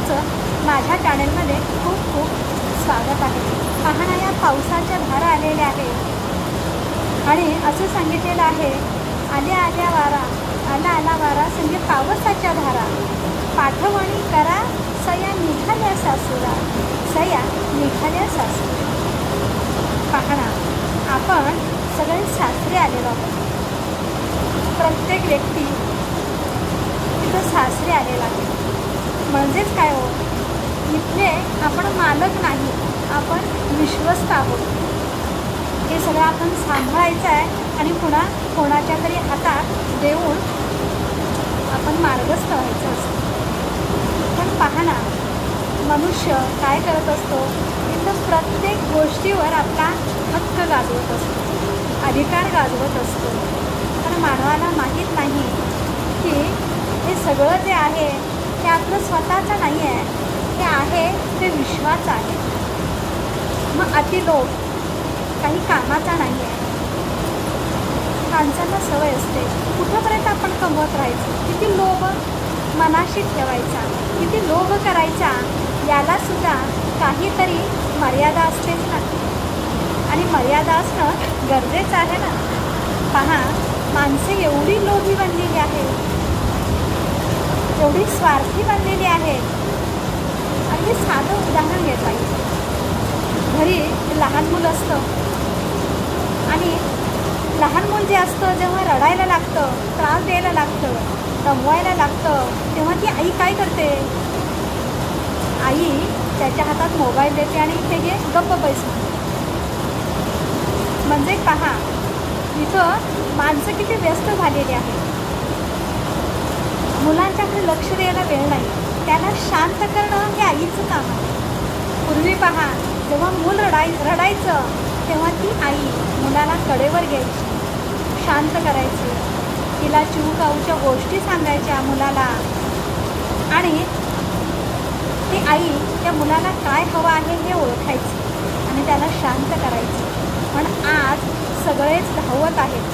तुमचं माझ्या चॅनलमध्ये खूप खूप स्वागत आहे. पाहणा, या पावसाच्या धारा आलेल्या आहेत आणि असं सांगितलेलं आहे, आल्या आल्या वारा, आला आला वारा संगे पावसाच्या धारा, पाठवणी करा सया निघाल्या सासुरा, सया निघाल्या सासुरा. पाहणा, आपण सगळे सासरे आलेलो आहोत. प्रत्येक व्यक्ती तिथं सासरे आलेला आहे. म्हणजेच काय हो, इथले आपण मालक नाही, आपण विश्वस्त आहोत. हे सगळं आपण सांभाळायचं आहे आणि पुन्हा कोणाच्या तरी हातात देऊन आपण मार्गस्थ व्हायचं असतं. पण पहा ना, मनुष्य काय करत असतो, इथं प्रत्येक गोष्टीवर आपला हक्क गाजवत असतो, अधिकार गाजवत असतो. पण मानवाला माहीत नाही की हे सगळं जे आहे ते आपलं स्वतःचं नाही आहे, ते आहे ते विश्वाचं आहे. मग अतिलोभ काही कामाचा नाही आहे. माणसांना सवय असते कुठंपर्यंत आपण कमवत राहायचं, किती लोभ मनाशी ठेवायचा, किती लोभ करायचा, यालासुद्धा काहीतरी मर्यादा असतेच ना. आणि मर्यादा असणं गरजेचं आहे ना. पहा, माणसे एवढी लोभी बनलेली आहेत, एवढी स्वार्थी बनलेली आहेत. अगदी साधं उदाहरण घेता येईल. घरी लहान मुलं असतं आणि लहान मूल जे असतं जेव्हा रडायला लागतं, त्रास द्यायला लागतं, दमवायला लागतं, तेव्हा ती आई काय करते? आई त्याच्या हातात मोबाईल देते आणि ते घे गप्प पैसे. म्हणजे पहा, इथं माणसं किती व्यस्त झालेली आहेत. मुलांच्याकडे लक्ष द्यायला वेळ नाही, त्याला शांत करणं हे आईचं काम आहे. पूर्वी पहा, जेव्हा मूल रडायचं तेव्हा ती आई मुलाला कडेवर घ्यायची, शांत करायची, तिला चिवकाऊच्या गोष्टी सांगायच्या मुलाला आणि ती आई त्या मुलाला काय हवं आहे हे ओळखायची आणि त्याला शांत करायची. पण आज सगळेच धावत आहेत,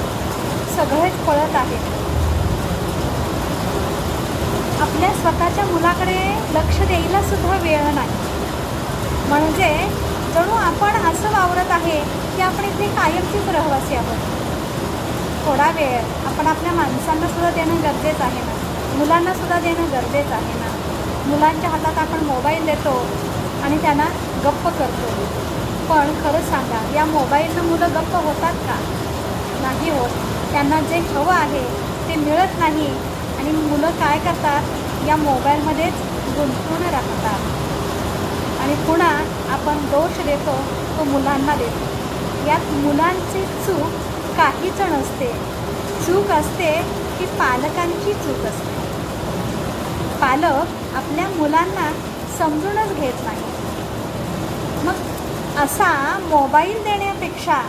सगळेच पळत आहेत. आपल्या स्वतःच्या मुलाकडे लक्ष द्यायला सुद्धा वेळ नाही. म्हणजे जणू आपण असं वावरत आहे की आपण इथे कायमचीच रहिवासी आहोत. थोडा वेळ आपण आपल्या माणसांना सुद्धा देणं गरजेचं आहे ना, मुलांना सुद्धा देणं गरजेचं आहे ना. मुलांच्या हातात आपण मोबाईल देतो आणि त्यांना गप्प करतो. पण खरं सांगा, या मोबाईलनं मुलं गप्प होतात का? नाही होत. त्यांना जे हवं आहे ते मिळत नाही आणि मुलं काय करतात, या मोबाईलमध्येच गुंतून राहतात. आणि पुन्हा आपण दोष देतो तो मुलांना देतो. यात मुलांची चूक काहीच नसते. चूक असते की पालकांची चूक असते. पालक आपल्या मुलांना समजूनच घेत नाही. मग असा मोबाईल देण्यापेक्षा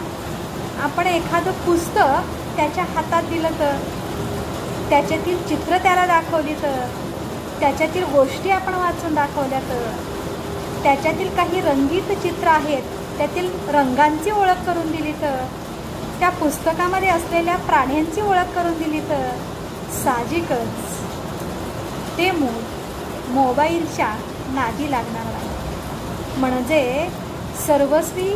आपण एखादं पुस्तक त्याच्या हातात दिलं तर, त्याच्यातील चित्र त्याला दाखवली तर, त्याच्यातील गोष्टी आपण वाचून दाखवल्या तर, त्याच्यातील काही रंगीत चित्र आहेत त्यातील रंगांची ओळख करून दिली तर, त्या पुस्तकामध्ये असलेल्या प्राण्यांची ओळख करून दिली तर, साहजिकच ते मूल मोबाईलच्या नादी लागणार नाही. म्हणजे सर्वस्वी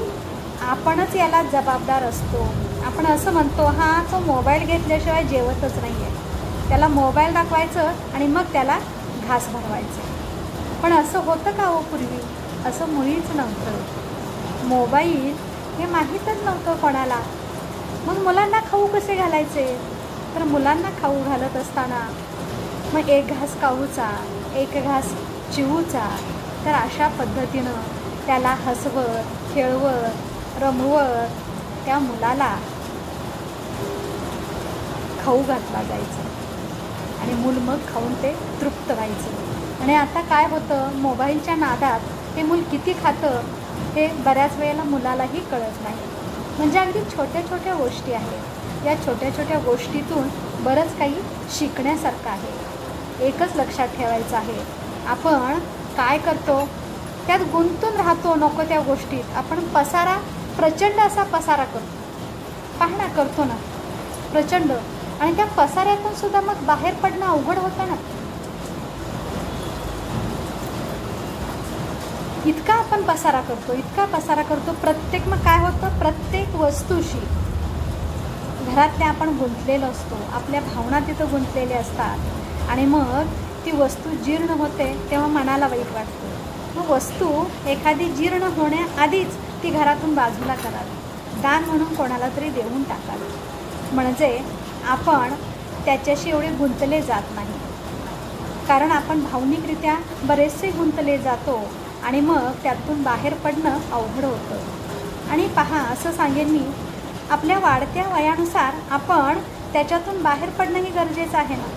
आपणच याला जबाबदार असतो. आपण असं म्हणतो, हा तो मोबाईल घेतल्याशिवाय जेवतच नाही आहे, त्याला मोबाईल दाखवायचं आणि मग त्याला घास भरवायचं. पण असं होतं का हो पूर्वी? असं मुळीच नव्हतं. मोबाईल हे माहीतच नव्हतं कोणाला. मग मुलांना खाऊ कसे घालायचे? तर मुलांना खाऊ घालत असताना मग एक घास काऊचा, एक घास चिवूचा, तर अशा पद्धतीनं त्याला हसवत, खेळवत, रमवत त्या मुलाला खाऊ घातला जायचं आणि मूल मग खाऊन ते तृप्त व्हायचं. आणि आता काय होतं, मोबाईलच्या नादात ते मूल किती खातं हे बऱ्याच वेळेला मुलालाही कळत नाही. म्हणजे अगदी छोट्या छोट्या गोष्टी आहेत. या छोट्या छोट्या गोष्टीतून बरंच काही शिकण्यासारखं आहे. एकच लक्षात ठेवायचं आहे, आपण काय करतो त्यात गुंतून राहतो नको त्या गोष्टीत. आपण प्रचंड असा पसारा करतो. पाहा ना, करतो ना प्रचंड. आणि त्या पसाऱ्यातून सुद्धा मग बाहेर पडणं अवघड होतं ना. इतका आपण पसारा करतो, इतका पसारा करतो. प्रत्येक मग काय होतं, प्रत्येक वस्तूशी घरातल्या आपण गुंतलेलो असतो, आपल्या भावना तिथं गुंतलेले असतात आणि मग ती वस्तू जीर्ण होते तेव्हा मनाला वाईट वाटतं. मग वस्तू एखादी जीर्ण होण्याआधीच ती घरातून बाजूला करावी, दान म्हणून कोणाला तरी देऊन टाकावी, म्हणजे आपण त्याच्याशी एवढे गुंतले जात नाही. कारण आपण भावनिकरित्या बरेचसे गुंतले जातो आणि मग त्यातून बाहेर पडणं अवघड होतं. आणि पहा, असं सांगेन मी, आपल्या वाढत्या वयानुसार आपण त्याच्यातून बाहेर पडणंही गरजेचं आहे ना.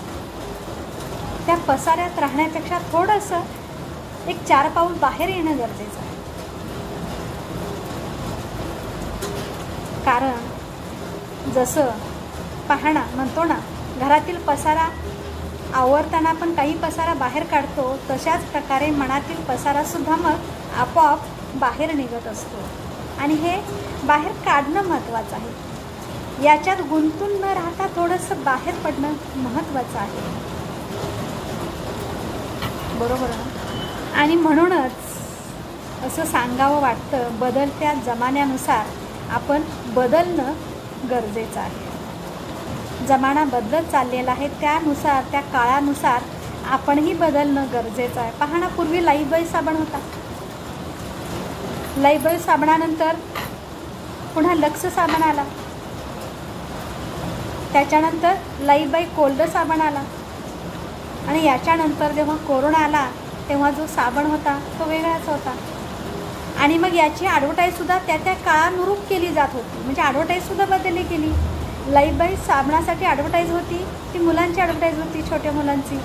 त्या पसाऱ्यात राहण्यापेक्षा थोडंसं एक 4 पाऊल बाहेर येणं गरजेचं आहे. कारण जसं पाहणं म्हणतो ना, घरातील पसारा आवरताना पण काही पसारा बाहेर काढतो, तशाच प्रकारे मनातील पसारासुद्धा मग आपोआप बाहेर निघत असतो. आणि हे बाहेर काढणं महत्त्वाचं आहे. याच्यात गुंतून न राहता थोडंसं बाहेर पडणं महत्त्वाचं आहे. बरोबर ना. आणि म्हणूनच असं सांगावं वाटतं, बदलत्या जमान्यानुसार आपण बदलणं गरजेचं आहे. जमाना बदलत चाललेला आहे, त्यानुसार त्या काळानुसार आपणही बदलणं गरजेचं आहे. पहा ना, पूर्वी लाईफबॉय साबण होता, लाईफबॉय साबणानंतर पुन्हा लक्स साबण आला, त्याच्यानंतर लाईफबॉय कोल्ड साबण आला आणि याच्यानंतर जेव्हा कोरोना आला तेव्हा जो साबण होता तो वेगळाच होता. आणि मग याची ॲडव्हर्टाईजसुद्धा त्या त्या काळानुरूप केली जात होती, म्हणजे ॲडव्हर्टाईजसुद्धा बदलली केली. लाईफबॉय साबणासाठी ॲडव्हर्टाईज होती, ती मुलांची ॲडव्हर्टाईज होती, छोट्या मुलांची,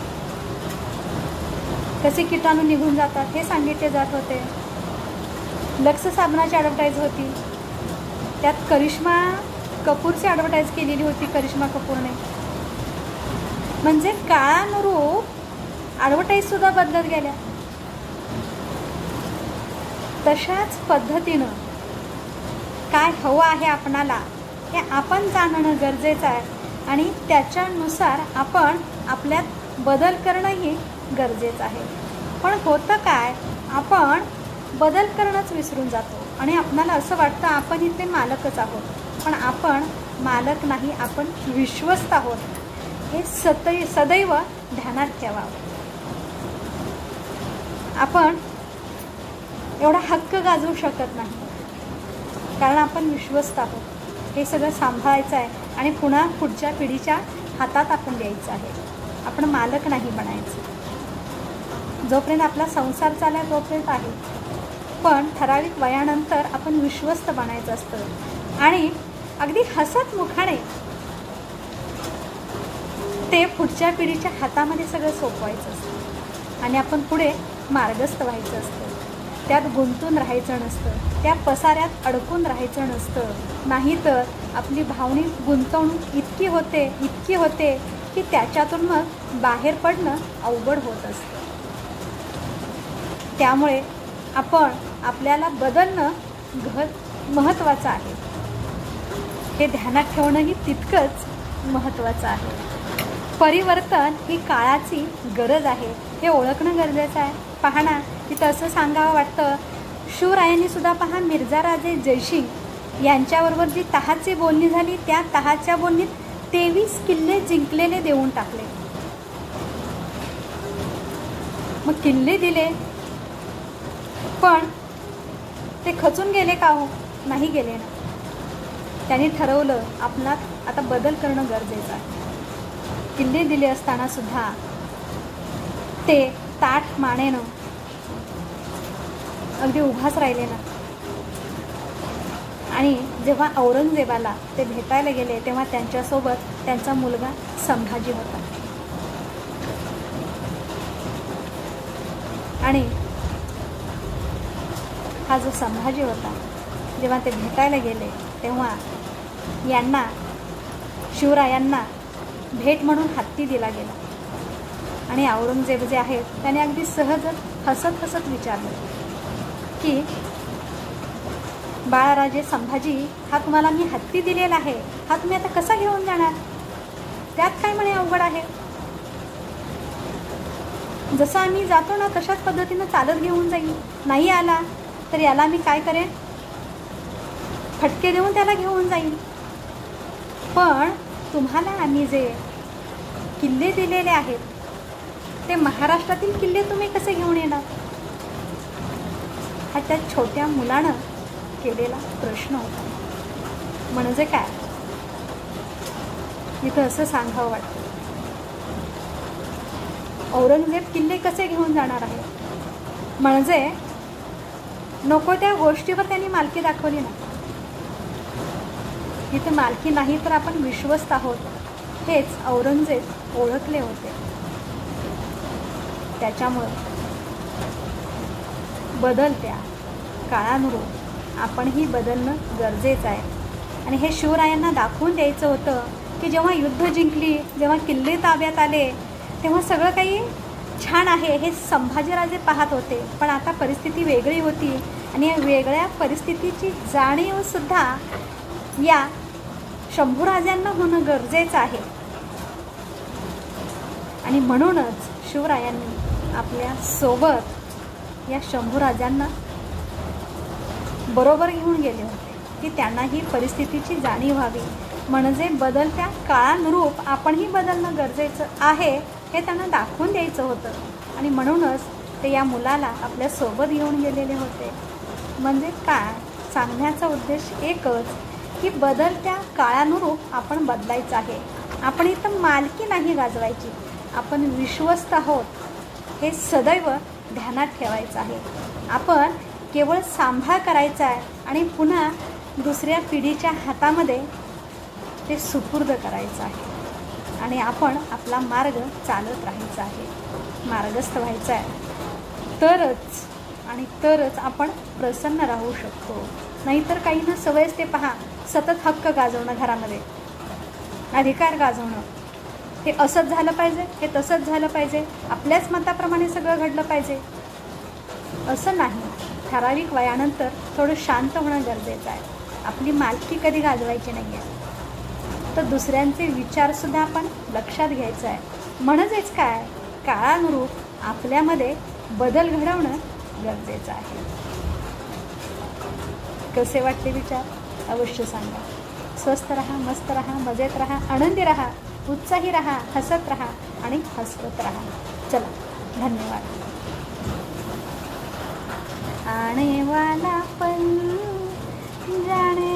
कसे किटाणू निघून जातात हे सांगितले जात होते. लक्स साबणाची ॲडव्हर्टाईज होती, त्यात करिश्मा कपूरची ॲडव्हर्टाईज केलेली होती, करिश्मा कपूरने. म्हणजे काळानुरूप ॲडव्हर्टाईजसुद्धा बदलत गेल्या. तशाच पद्धतीनं काय हवं आहे आपणाला हे आपण जाणणं गरजेचं आहे आणि त्याच्यानुसार आपण आपल्यात बदल करणंही गरजेचं आहे. पण होतं काय, आपण बदल करणंच विसरून जातो आणि आपणाला असं वाटतं आपण इथले मालकच आहोत, पण आपण मालक नाही, आपण विश्वस्त आहोत. हे सदैव ध्यानात ठेवावं. आपण एवढा हक्क गाजवू शकत नाही, कारण आपण विश्वस्त आहोत. हे सगळं सांभाळायचं आहे आणि पुन्हा पुढच्या पिढीच्या हातात आपण द्यायचं आहे. आपण मालक नाही बनायचं. जोपर्यंत आपला संसार चालेल तोपर्यंत आहे, पण ठराविक वयानंतर आपण विश्वस्त बनायचं असतं आणि अगदी हसत मुखाने ते पुढच्या पिढीच्या हातामध्ये सगळं सोपवायचं असतं आणि आपण पुढे मार्गस्थ व्हायचं असतं. त्यात गुंतून राहायचं नसतं, त्या पसाऱ्यात अडकून राहायचं नसतं. नाहीतर आपली भावनिक गुंतवणूक इतकी होते की त्याच्यातून मग बाहेर पडणं अवघड होत असतं. त्यामुळे आपण आपल्याला बदलणं महत्त्वाचं आहे. हे ध्यानात ठेवणंही तितकंच महत्त्वाचं आहे. परिवर्तन ही काळाची गरज आहे, हे ओळखणं गरजेचं आहे. पहा ना, तिथं असं सांगावं वाटतं, शिवरायांनी सुद्धा पहा, मिर्झा राजे जयसिंग यांच्याबरोबर जी तहाची बोलणी झाली, त्या तहाच्या बोलणीत 23 किल्ले जिंकलेले देऊन टाकले. मग किल्ले दिले, पण ते खचून गेले का हो? नाही गेले ना. त्यांनी ठरवलं आपणात आता बदल करणं गरजेचं आहे. किल्ले दिले असताना सुद्धा ते ताठ मानेनं अगदी उभाच राहिले ना. आणि जेव्हा औरंगजेबाला ते भेटायला गेले तेव्हा त्यांच्यासोबत त्यांचा मुलगा संभाजी होता. आणि हा जो संभाजी होता, जेव्हा ते भेटायला गेले तेव्हा यांना, शिवरायांना भेट म्हणून हत्ती दिला गेला. आणि औरंगजेब जे आहेत त्याने अगदी सहजच हसत विचारलं की, बाळाराजे संभाजी, हा तुम्हाला मी हत्ती दिलेला आहे, हा तुम्ही आता कसा घेऊन जाणार? त्यात काय म्हणे अवघड आहे? जसं आम्ही जातो ना तशाच पद्धतीनं चालत घेऊन जाईल. नाही आला तर याला मी काय करेन, फटके देऊन त्याला घेऊन जाईल. पण तुम्हाला आम्ही जे किल्ले दिलेले आहेत ते महाराष्ट्रातील किल्ले तुम्ही कसे घेऊन येणार, हा त्या छोट्या मुलानं केलेला प्रश्न होता. म्हणजे काय, इथं असं सांगावं वाटतं, औरंगजेब किल्ले कसे घेऊन जाणार आहे, म्हणजे नको त्या गोष्टीवर त्यांनी मालकी दाखवली ना. इथं मालकी नाही तर आपण विश्वस्त आहोत हेच औरंगजेब ओळखले होते. त्याच्यामुळं बदलत्या काळानुरूप आपणही बदलणं गरजेचं आहे. आणि हे शिवरायांना दाखवून द्यायचं होतं की जेव्हा युद्ध जिंकली, जेव्हा किल्ले ताब्यात आले, तेव्हा सगळं काही छान आहे हे संभाजीराजे पाहत होते. पण आता परिस्थिती वेगळी होती आणि या वेगळ्या परिस्थितीची जाणीवसुद्धा या शंभूराजांना होणं गरजेचं आहे. आणि म्हणूनच शिवरायांनी आपल्या सोबत या शंभूराजांना बरोबर घेऊन गेले होते की त्यांना ही परिस्थितीची जाणीव व्हावी. म्हणजे बदलत्या काळानुरूप आपणही बदलणं गरजेचं आहे हे त्यांना दाखवून द्यायचं होतं. आणि म्हणूनच ते या मुलाला आपल्या सोबत घेऊन गेलेले होते. म्हणजे काय सांगण्याचा उद्देश एकच की बदलत्या काळानुरूप आपण बदलायचं आहे. आपण इथं मालकी नाही गाजवायची, आपण विश्वस्त आहोत हे सदैव ध्यानात ठेवायचं आहे. आपण केवळ सांभाळ करायचा आहे आणि पुन्हा दुसऱ्या पिढीच्या हातामध्ये ते सुपूर्द करायचं आहे. आणि आपण आपला मार्ग चालत राहायचा आहे, मार्गस्थ व्हायचा आहे. तरच आपण प्रसन्न राहू शकतो. नाहीतर काही ना सवयच ते पहा, सतत हक्क गाजवणं, घरामध्ये अधिकार गाजवणं, हे असंच झालं पाहिजे, हे तसंच झालं पाहिजे, आपल्याच मताप्रमाणे सगळं घडलं पाहिजे, असं नाही. ठराविक वयानंतर थोडं शांत होणं गरजेचं आहे. आपली मालकी कधी गाजवायची नाही आहे, तर दुसऱ्यांचे विचारसुद्धा आपण लक्षात घ्यायचं आहे. म्हणजेच काय, काळानुरूप आपल्यामध्ये बदल घडवणं गरजेचं आहे. कसे वाटते विचार अवश्य सांगा. स्वस्थ राहा, मस्त राहा, मजेत राहा, आनंदी राहा, उत्साही राहा, हसत राहा आणि हसवत राहा. चला, धन्यवाद. आने वाला पल जाने